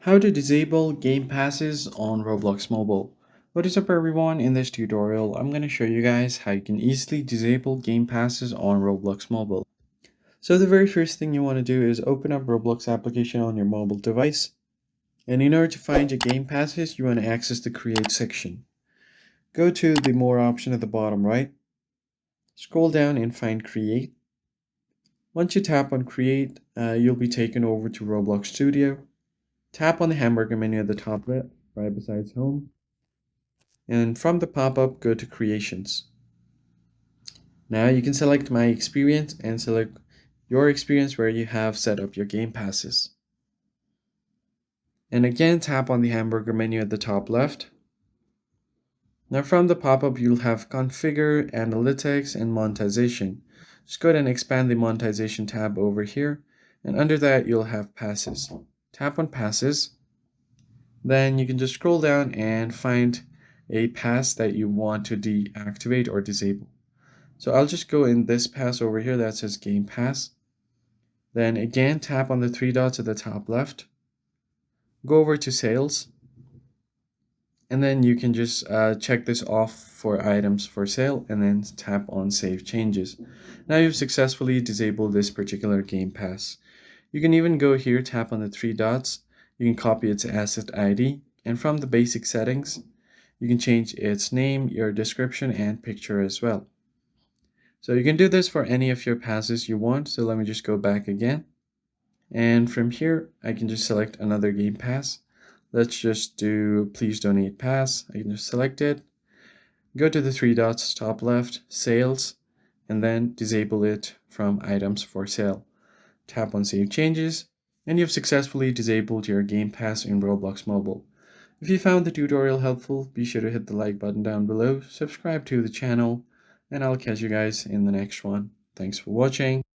How to disable game passes on Roblox Mobile. What is up everyone, in this tutorial I'm going to show you guys how you can easily disable game passes on Roblox Mobile. So the very first thing you want to do is open up Roblox application on your mobile device, and in order to find your game passes you want to access the create section. Go to the more option at the bottom right, scroll down and find create. Once you tap on create, you'll be taken over to Roblox Studio. Tap on the hamburger menu at the top right besides home. And from the pop-up, go to Creations. Now you can select My Experience and select your experience where you have set up your game passes. And again, tap on the hamburger menu at the top left. Now from the pop-up, you'll have Configure, Analytics, and Monetization. Just go ahead and expand the Monetization tab over here. And under that, you'll have Passes. Tap on Passes. Then you can just scroll down and find a pass that you want to deactivate or disable. So I'll just go in this pass over here that says Game Pass. Then again, tap on the three dots at the top left. Go over to Sales. And then you can just check this off for items for sale and then tap on Save Changes. Now you've successfully disabled this particular Game Pass. You can even go here, tap on the three dots. You can copy its asset ID, and from the basic settings, you can change its name, your description, and picture as well. So you can do this for any of your passes you want. So let me just go back again. And from here, I can just select another game pass. Let's just do Please Donate Pass. I can just select it. Go to the three dots, top left, Sales, and then disable it from Items for Sale. Tap on Save Changes, and you've successfully disabled your Game Pass in Roblox Mobile. If you found the tutorial helpful, be sure to hit the like button down below, subscribe to the channel, and I'll catch you guys in the next one. Thanks for watching.